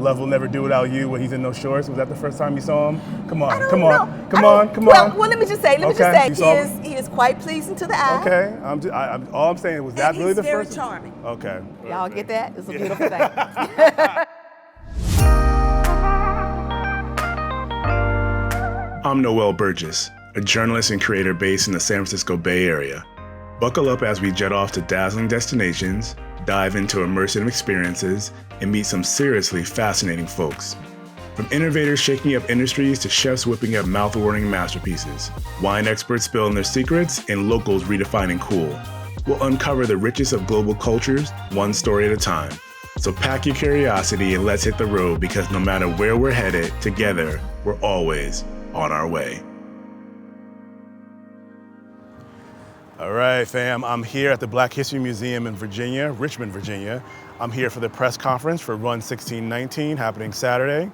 Love Will Never Do Without You when he's in those shorts? Was that the first time you saw him? Come on, come know. on, come on, come on. Well, let me just say, he is quite pleasing to the eye. Okay, all I'm saying was that really the first? He's very charming. Okay. Y'all get that? It's a beautiful thing. I'm Noel Burgess, a journalist and creator based in the San Francisco Bay Area. Buckle up as we jet off to dazzling destinations, dive into immersive experiences, and meet some seriously fascinating folks. From innovators shaking up industries to chefs whipping up mouth-watering masterpieces, wine experts spilling their secrets, and locals redefining cool. We'll uncover the richest of global cultures, one story at a time. So pack your curiosity and let's hit the road, because no matter where we're headed, together, we're always on our way. All right, fam, I'm here at the Black History Museum in Virginia, Richmond, Virginia. I'm here for the press conference for Run 1619 happening Saturday.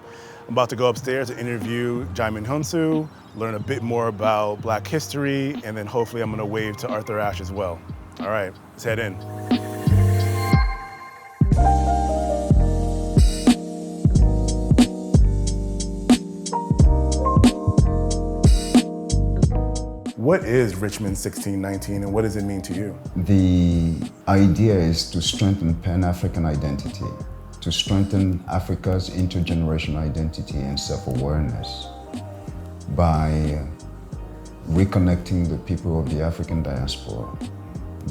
I'm about to go upstairs to interview Djimon Hounsou, learn a bit more about Black history, and then hopefully I'm gonna wave to Arthur Ashe as well. All right, let's head in. What is Richmond 1619 and what does it mean to you? The idea is to strengthen Pan-African identity, to strengthen Africa's intergenerational identity and self-awareness by reconnecting the people of the African diaspora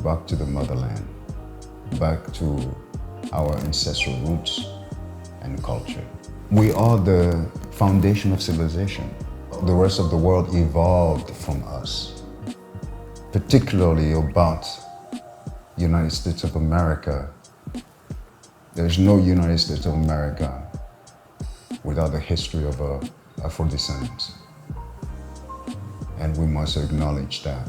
back to the motherland, back to our ancestral roots and culture. We are the foundation of civilization. The rest of the world evolved from us, particularly about United States of America. There's no United States of America without the history of Afro-descendants. And we must acknowledge that.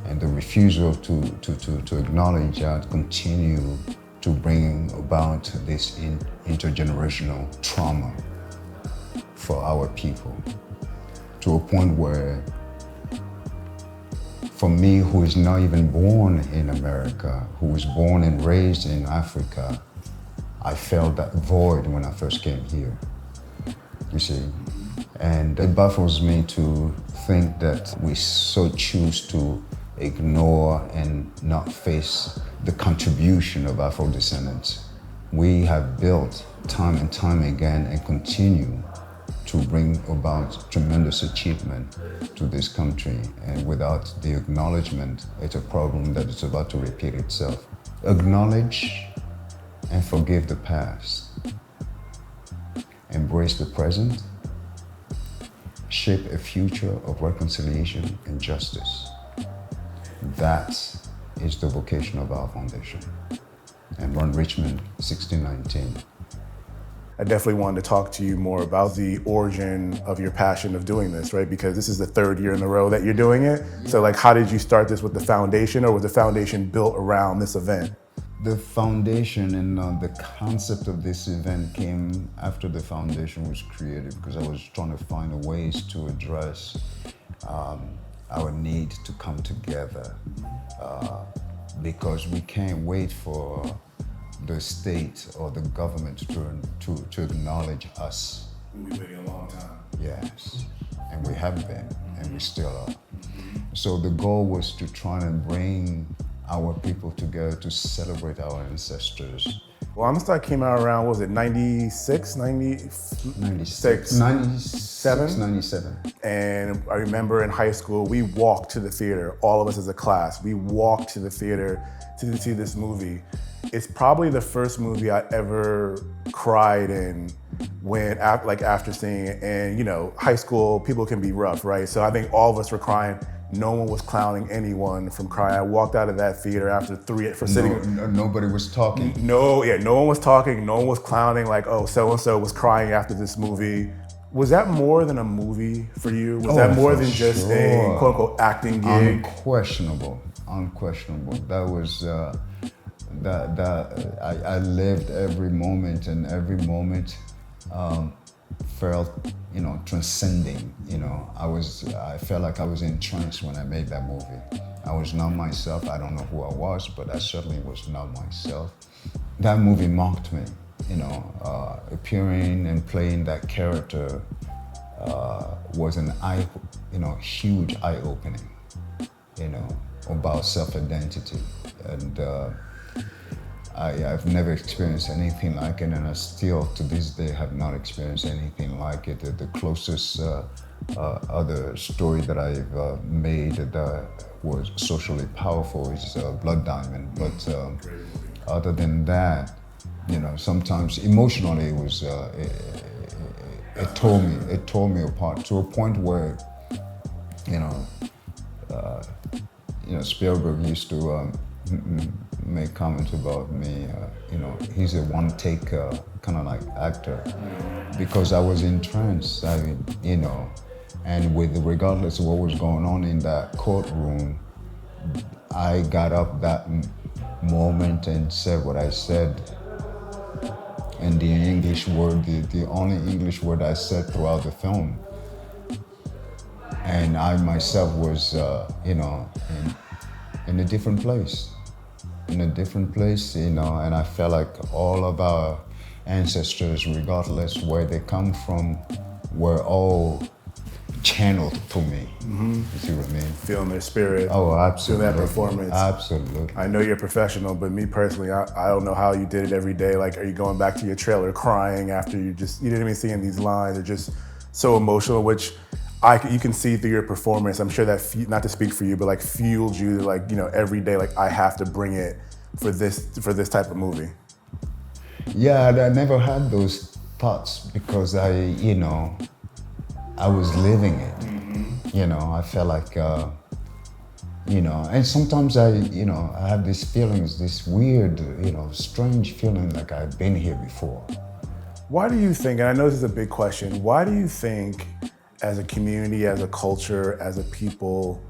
And the refusal to acknowledge that continue to bring about this intergenerational trauma for our people, to a point where, for me, who is not even born in America, who was born and raised in Africa, I felt that void when I first came here, you see. And it baffles me to think that we so choose to ignore and not face the contribution of Afro-descendants. We have built time and time again and continue to bring about tremendous achievement to this country. And without the acknowledgement, it's a problem that is about to repeat itself. Acknowledge and forgive the past. Embrace the present. Shape a future of reconciliation and justice. That is the vocation of our foundation. And Run Richmond 1619. I definitely wanted to talk to you more about the origin of your passion of doing this, right? Because this is the third year in a row that you're doing it. So like, how did you start this with the foundation, or was the foundation built around this event? The foundation and the concept of this event came after the foundation was created, because I was trying to find ways to address our need to come together, because we can't wait for the state or the government to acknowledge us. We've been waiting a long time. Yes, and we have been, and we still are. So the goal was to try and bring our people together to celebrate our ancestors. Well, Amistad came out around, what was it, 96, 96, 97? 97. And I remember in high school, we walked to the theater, all of us as a class. We walked to the theater to see this movie. It's probably the first movie I ever cried in when, like, after seeing it. And you know, high school, people can be rough, right? So I think all of us were crying. No one was clowning anyone from crying. I walked out of that theater after nobody was talking. No one was talking. No one was clowning like, oh, so-and-so was crying after this movie. Was that more than a movie for you? Was that more than just a quote unquote acting gig? Unquestionable. That was, I lived every moment, and every moment felt, you know, transcending. You know, I felt like I was in trance when I made that movie. I was not myself. I don't know who I was, but I certainly was not myself. That movie marked me. appearing and playing that character was an huge eye-opening, about self-identity. And I've never experienced anything like it, and I still, to this day, have not experienced anything like it. The closest other story that I've made that was socially powerful is Blood Diamond. But other than that, sometimes emotionally it was it tore me apart to a point where Spielberg used to make comments about me. He's a one-take kind of like actor, because I was entranced. And regardless of what was going on in that courtroom, I got up that moment and said what I said. And the English word, the only English word I said throughout the film. And I myself was, in a different place. And I felt like all of our ancestors, regardless where they come from, were all channeled to me. You see what I mean? Feeling their spirit. Oh, absolutely. Feel that performance. Absolutely. I know you're a professional, but me personally, I don't know how you did it every day. Like, are you going back to your trailer crying after you didn't even seeing these lines? They're just so emotional, which you can see through your performance. I'm sure that, not to speak for you, but like fueled you to like, every day, like I have to bring it for this type of movie. Yeah, I never had those thoughts because I was living it. I felt like, and sometimes I have these feelings, this weird, strange feeling like I've been here before. Why do you think, and I know this is a big question, why do you think as a community, as a culture, as a people,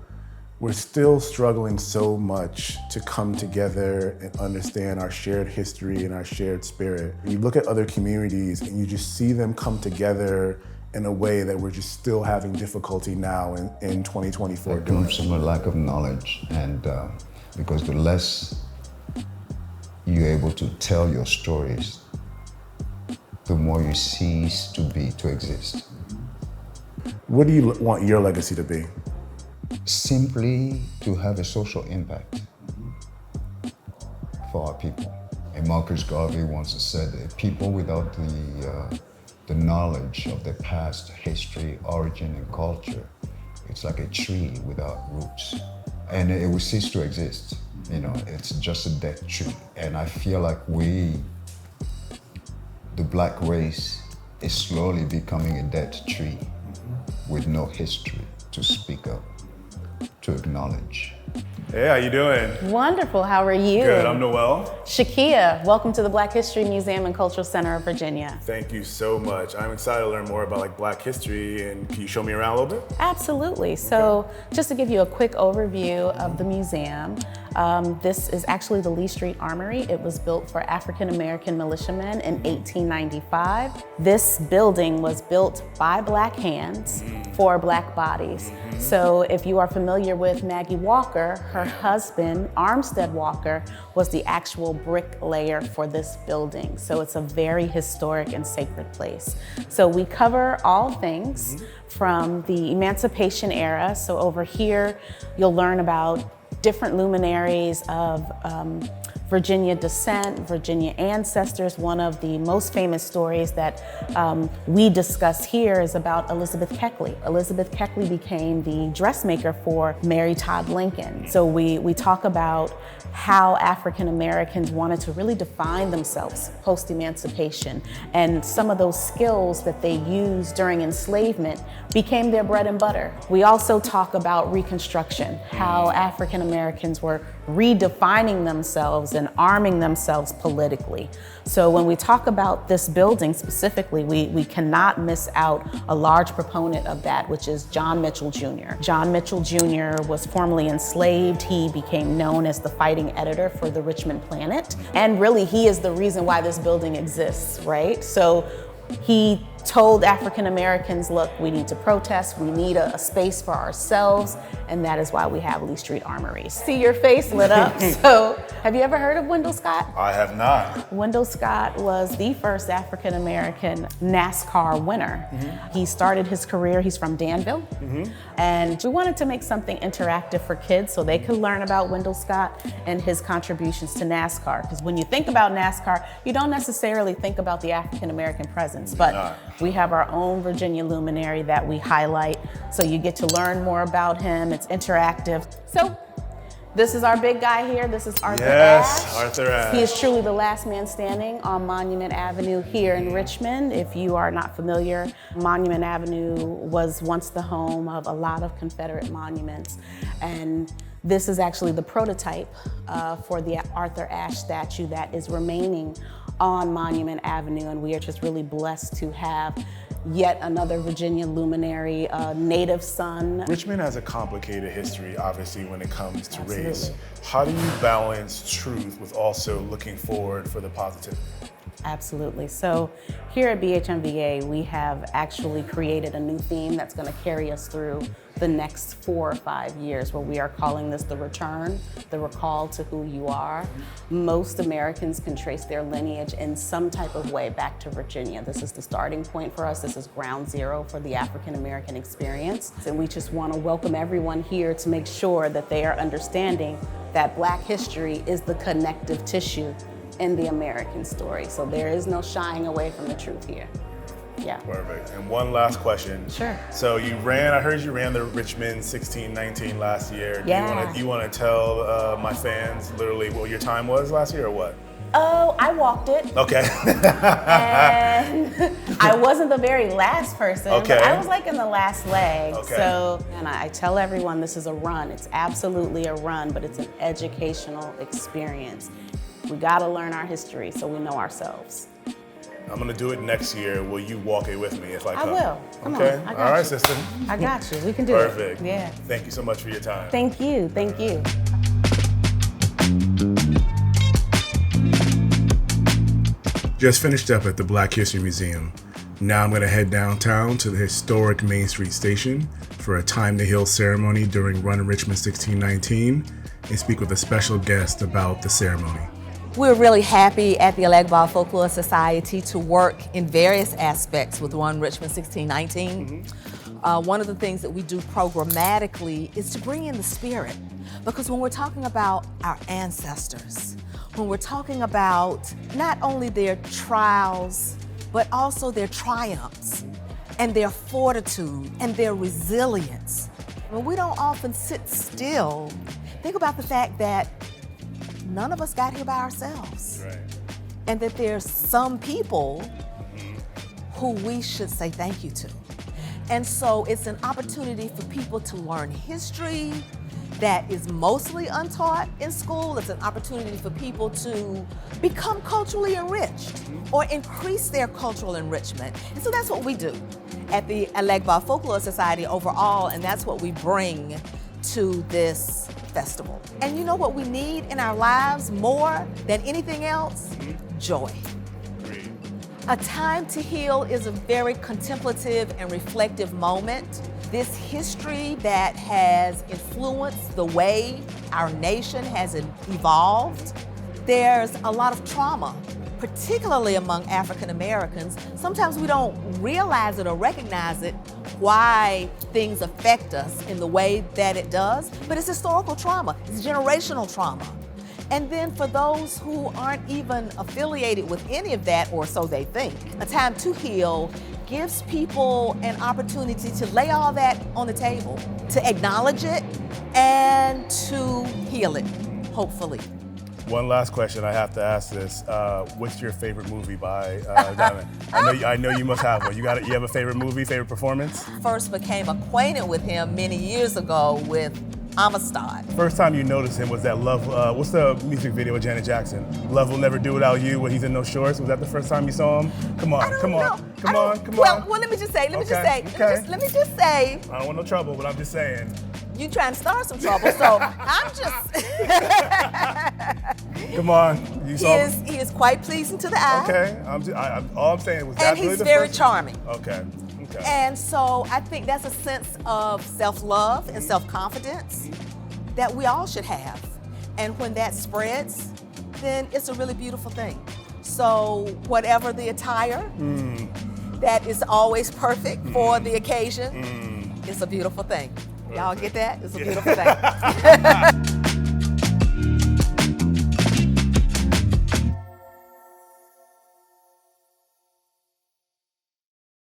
we're still struggling so much to come together and understand our shared history and our shared spirit? You look at other communities and you just see them come together in a way that we're just still having difficulty now in 2024 It doing. comes from a lack of knowledge, and because the less you're able to tell your stories, the more you cease to exist. What do you want your legacy to be? Simply to have a social impact for our people. And Marcus Garvey once said that people without the knowledge of their past history, origin, and culture, it's like a tree without roots. And it will cease to exist. It's just a dead tree. And I feel like the Black race, is slowly becoming a dead tree with no history to speak of, to acknowledge. Hey, how you doing? Wonderful, how are you? Good, I'm Noel. Shakia, welcome to the Black History Museum and Cultural Center of Virginia. Thank you so much. I'm excited to learn more about like Black history, and can you show me around a little bit? Absolutely. So just to give you a quick overview of the museum, this is actually the Lee Street Armory. It was built for African-American militiamen in 1895. This building was built by Black hands for Black bodies. So if you are familiar with Maggie Walker, her husband, Armstead Walker, was the actual bricklayer for this building. So it's a very historic and sacred place. So we cover all things from the Emancipation era. So over here, you'll learn about different luminaries of Virginia descent, Virginia ancestors. One of the most famous stories that we discuss here is about Elizabeth Keckley. Elizabeth Keckley became the dressmaker for Mary Todd Lincoln. So we talk about how African Americans wanted to really define themselves post-emancipation, and some of those skills that they used during enslavement became their bread and butter. We also talk about Reconstruction, how African Americans were redefining themselves and arming themselves politically. So when we talk about this building specifically, we cannot miss out a large proponent of that, which is John Mitchell Jr. John Mitchell Jr. was formerly enslaved. He became known as the fighting editor for the Richmond Planet. And really, he is the reason why this building exists, right? So he told African Americans, look, we need to protest, we need a space for ourselves, and that is why we have Lee Street Armories. See your face lit up. So, have you ever heard of Wendell Scott? I have not. Wendell Scott was the first African American NASCAR winner. He started his career, he's from Danville, and we wanted to make something interactive for kids so they could learn about Wendell Scott and his contributions to NASCAR. Because when you think about NASCAR, you don't necessarily think about the African American presence, but we have our own Virginia luminary that we highlight, so you get to learn more about him. It's interactive. So this is our big guy here. This is Arthur Ashe. Yes, Arthur Ashe. He is truly the last man standing on Monument Avenue here in Richmond. If you are not familiar, Monument Avenue was once the home of a lot of Confederate monuments. And this is actually the prototype for the Arthur Ashe statue that is remaining on Monument Avenue. And we are just really blessed to have yet another Virginia luminary, native son. Richmond has a complicated history, obviously, when it comes to race. How do you balance truth with also looking forward for the positivity? Absolutely. So here at BHMVA, we have actually created a new theme that's going to carry us through the next 4 or 5 years, where we are calling this the return, the recall to who you are. Most Americans can trace their lineage in some type of way back to Virginia. This is the starting point for us. This is ground zero for the African American experience. And we just want to welcome everyone here to make sure that they are understanding that Black history is the connective tissue in the American story. So there is no shying away from the truth here. Yeah. Perfect. And one last question. Sure. So I heard you ran the Richmond 1619 last year. Yeah. Do you want to tell my fans literally what your time was last year or what? Oh, I walked it. Okay. And I wasn't the very last person, Okay. but I was like in the last leg. Okay. So, and I tell everyone this is a run. It's absolutely a run, but it's an educational experience. We gotta learn our history so we know ourselves. I'm gonna do it next year. Will you walk it with me if I come? I will. Come okay. on. I got All right, you. sister. I got you. We can do it. Perfect. Yeah. Thank you so much for your time. Thank you. Thank you. Just finished up at the Black History Museum. Now I'm gonna head downtown to the historic Main Street Station for a Time to Heal ceremony during Run Richmond 1619 and speak with a special guest about the ceremony. We're really happy at the Elegba Folklore Society to work in various aspects with Run Richmond 1619. One of the things that we do programmatically is to bring in the spirit, because when we're talking about our ancestors, when we're talking about not only their trials, but also their triumphs and their fortitude and their resilience, when we don't often sit still, think about the fact that none of us got here by ourselves. Right. And that there's some people who we should say thank you to. And so it's an opportunity for people to learn history that is mostly untaught in school. It's an opportunity for people to become culturally enriched or increase their cultural enrichment. And so that's what we do at the Elegba Folklore Society overall, and that's what we bring to this festival. And you know what we need in our lives more than anything else? Joy. A Time to Heal is a very contemplative and reflective moment. This history that has influenced the way our nation has evolved. There's a lot of trauma, particularly among African Americans. Sometimes we don't realize it or recognize it, why things affect us in the way that it does, but it's historical trauma, it's generational trauma. And then for those who aren't even affiliated with any of that, or so they think, A Time to Heal gives people an opportunity to lay all that on the table, to acknowledge it and to heal it, hopefully. One last question, I have to ask this. What's your favorite movie by Diamond? I know you must have one. You have a favorite movie, favorite performance? First became acquainted with him many years ago with Amistad. First time you noticed him was that Love, what's the music video with Janet Jackson? Love Will Never Do Without You, when he's in those shorts. Was that the first time you saw him? Come on. Well, let me just say, let me just say. I don't want no trouble, but I'm just saying. You trying to start some trouble, so I'm just. Come on, You He saw is, him? he is quite pleasing to the eye. Okay. All I'm saying was And really he's the very first- charming. Okay. And so I think that's a sense of self-love and self-confidence that we all should have. And when that spreads, then it's a really beautiful thing. So whatever the attire, that is always perfect for the occasion, it's a beautiful thing. Y'all get that? It's a beautiful thing.